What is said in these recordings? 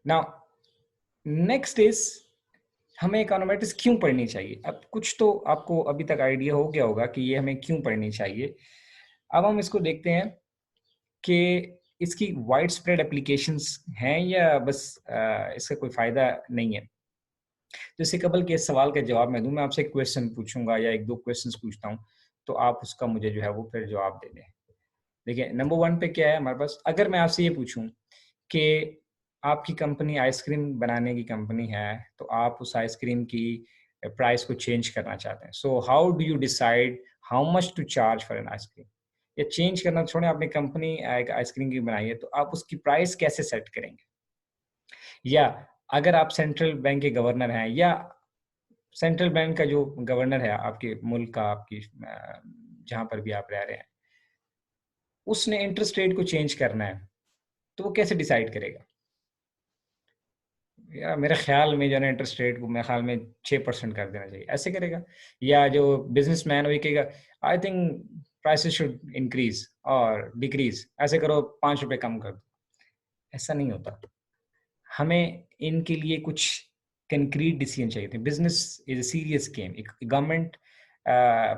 Now next is हमें econometrics क्यों पढ़नी चाहिए. अब कुछ तो आपको अभी तक आइडिया हो गया होगा कि ये हमें क्यों पढ़नी चाहिए. अब हम इसको देखते हैं कि इसकी वाइड स्प्रेड एप्लीकेशंस हैं या बस इसका कोई फायदा नहीं है. जैसे कबल के सवाल का जवाब मैं दूं, मैं आपसे एक क्वेश्चन पूछूंगा या एक दो क्वेश्चंस पूछता हूं, तो आप उसका मुझे जो है वो फिर जवाब दे दें. देखिए नंबर वन पे क्या है हमारे पास. अगर मैं आपसे ये पूछूं कि आपकी कंपनी आइसक्रीम बनाने की कंपनी है, तो आप उस आइसक्रीम की प्राइस को चेंज करना चाहते हैं. So how do you decide how much to charge for an ice cream. ये चेंज करना छोड़े, आपने कंपनी एक आइसक्रीम की बनाई है, तो आप उसकी प्राइस कैसे सेट करेंगे. या अगर आप सेंट्रल बैंक के गवर्नर हैं, या सेंट्रल बैंक का जो गवर्नर है आपके मुल्क का, आपकी जहां पर भी आप रह रहे हैं, उसने इंटरेस्ट रेट को चेंज करना है, तो वो कैसे डिसाइड करेगा. या मेरे ख्याल में जो है इंटरेस्ट रेट को मेरे ख्याल में 6% कर देना चाहिए, ऐसे करेगा. या जो बिजनेसमैन वही कहेगा I think prices should increase और डिक्रीज, ऐसे करो 5 रुपए कम कर दो. ऐसा नहीं होता. हमें इनके लिए कुछ कंक्रीट डिसीजन चाहिए थे. Business is a serious game. Government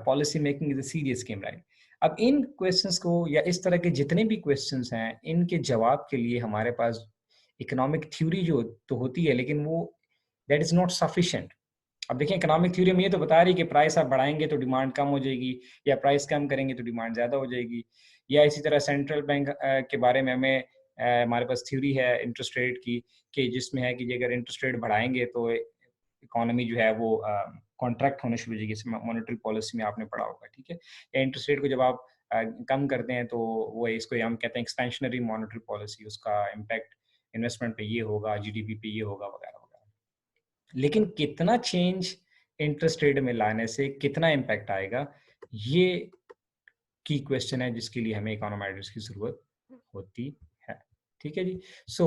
policy making is a serious game, right. अब इन क्वेश्चंस को या इस तरह के जितने भी क्वेश्चंस हैं, इनके जवाब के लिए हमारे पास इकोनॉमिक थ्योरी जो तो होती है, लेकिन वो दैट इज नॉट सफिशिएंट. अब देखिए इकोनॉमिक थ्योरी में ये तो बता रही है कि प्राइस आप बढ़ाएंगे तो डिमांड कम हो जाएगी, या प्राइस कम करेंगे तो डिमांड ज़्यादा हो जाएगी. या इसी तरह सेंट्रल बैंक के बारे में हमें हमारे पास थ्योरी है इंटरेस्ट रेट की, कि जिसमें है कि अगर इंटरेस्ट रेट बढ़ाएंगे तो इकोनॉमी जो है वो कॉन्ट्रैक्ट होने शुरू हो जाएगी. मॉनेटरी पॉलिसी में आपने पढ़ा होगा, ठीक है. या इंटरेस्ट रेट को जब आप कम करते हैं तो वो इसको हम कहते हैं एक्सपेंशनरी मॉनेटरी पॉलिसी, उसका इम्पैक्ट इन्वेस्टमेंट पे ये होगा, जीडीपी पे ये होगा, वगैरह वगैरह. लेकिन कितना चेंज इंटरेस्ट रेट में लाने से कितना इम्पैक्ट आएगा, ये की क्वेश्चन है जिसके लिए हमें इकोनॉमेट्रिक्स की जरूरत होती है. ठीक है जी. सो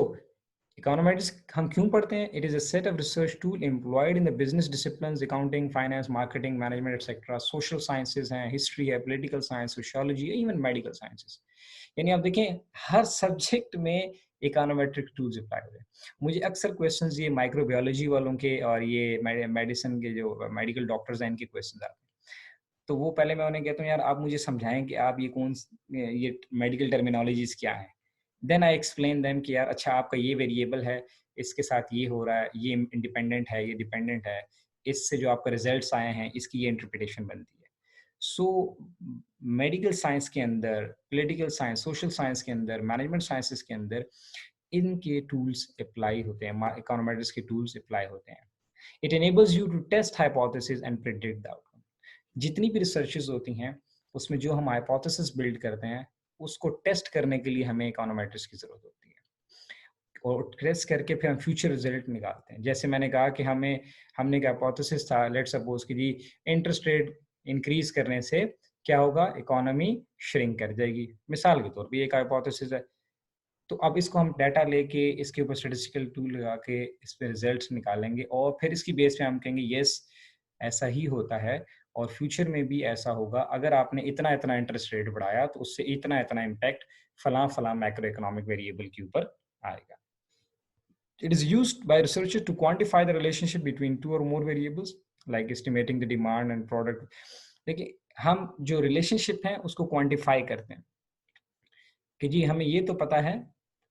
इकोनॉमेट्रिक्स हम क्यों पढ़ते हैं. It is a set of research tool employed in the business disciplines, accounting, finance, marketing, management etcetera. Social sciences हैं, हिस्ट्री है, political science, sociology, even medical sciences. यानी आप देखें हर सब्जेक्ट में इकोनॉमेट्रिक टूल्स अप्लाई हुए हैं. मुझे अक्सर क्वेश्चंस ये माइक्रोबायोलॉजी वालों के और ये मेडिसिन के जो मेडिकल डॉक्टर्स हैं, इनके क्वेश्चंस आते हैं. तो वो पहले मैं उन्हें कहता हूँ यार आप मुझे समझाएं कि आप ये मेडिकल टर्मिनोलॉजीज क्या है. देन आई एक्सप्लेन देम कि यार अच्छा आपका ये वेरिएबल है, इसके साथ ये हो रहा है, ये इंडिपेंडेंट है, ये डिपेंडेंट है, इससे जो आपका रिजल्ट्स आए हैं इसकी ये इंटरप्रिटेशन बनती है. सो मेडिकल साइंस के अंदर, पॉलिटिकल साइंस, सोशल साइंस के अंदर, मैनेजमेंट साइंसेस के अंदर इनके टूल्स अप्लाई होते हैं, इकोनॉमेट्रिक्स के टूल्स अप्लाई होते हैं. It enables you to test hypothesis and predict the outcome. जितनी भी रिसर्चेस होती हैं उसमें जो हम हाइपोथेसिस बिल्ड करते हैं उसको टेस्ट करने के लिए हमें इकोनॉमेट्रिक्स की जरूरत होती है, और टेस्ट करके फिर हम फ्यूचर रिजल्ट निकालते हैं. जैसे मैंने कहा कि हमने एक हाइपोथेसिस था, लेट्स सपोज कि जी इंटरेस्ट रेट इंक्रीज करने से क्या होगा, इकोनॉमी श्रिंक कर जाएगी, मिसाल के तौर पे एक हाइपोथेसिस है. तो अब इसको हम डाटा लेके इसके ऊपर स्टैटिस्टिकल टूल लगा के इस पे रिजल्ट्स निकालेंगे, और फिर इसकी बेस पे हम कहेंगे यस ऐसा ही होता है और फ्यूचर में भी ऐसा होगा. अगर आपने इतना इतना इंटरेस्ट रेट बढ़ाया तो उससे इतना इतना इम्पैक्ट फलां फलां मैक्रो इकोनॉमिक वेरिएबल के ऊपर आएगा. It is used by researchers to quantify the relationship between two or more variables, like estimating the demand and product. देखिए हम जो रिलेशनशिप है उसको क्वांटिफाई करते हैं कि जी हमें ये तो पता है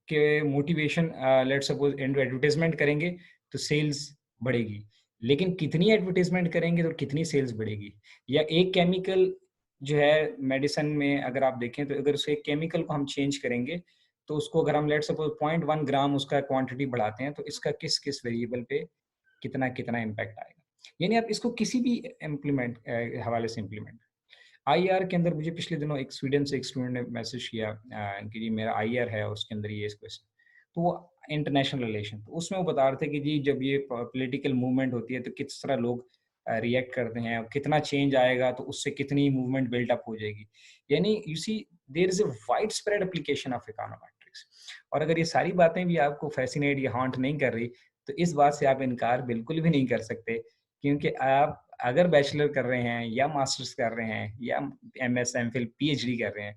कि मोटिवेशन, लेट्स सपोज एडवर्टाइजमेंट करेंगे तो सेल्स बढ़ेगी, लेकिन कितनी एडवर्टाइजमेंट करेंगे तो कितनी सेल्स बढ़ेगी. या एक केमिकल जो है मेडिसिन में अगर आप देखें तो अगर उस एक केमिकल को हम चेंज करेंगे तो उसको अगर हम लेट्स सपोज 0.1 ग्राम उसका क्वांटिटी बढ़ाते हैं तो इसका किस किस वेरिएबल पे कितना कितना इम्पैक्ट आएगा. यानी आप इसको किसी भी इम्प्लीमेंट हवाले से इम्प्लीमेंट. आईआर के अंदर मुझे पिछले दिनों एक स्वीडन से एक स्टूडेंट ने मैसेज किया कि जी मेरा आईआर है, उसके अंदर ये क्वेश्चन, तो वो इंटरनेशनल रिलेशन, तो उसमें वो बता रहे थे कि जी जब ये पॉलिटिकल मूवमेंट होती है तो किस तरह लोग रिएक्ट करते हैं, कितना चेंज आएगा तो उससे कितनी मूवमेंट बिल्डअप हो जाएगी. यानी you see there is a wide spread application of econometrics. और अगर ये सारी बातें भी आपको फैसिनेट या हॉन्ट नहीं कर रही तो इस बात से आप इनकार बिल्कुल भी नहीं कर सकते, क्योंकि आप अगर बैचलर कर रहे हैं या मास्टर्स कर रहे हैं या एमएस एमफिल पीएचडी कर रहे हैं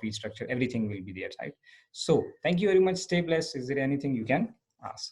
fee structure, everything will be there, right? So thank you very much. Stay blessed. Is there anything you can ask?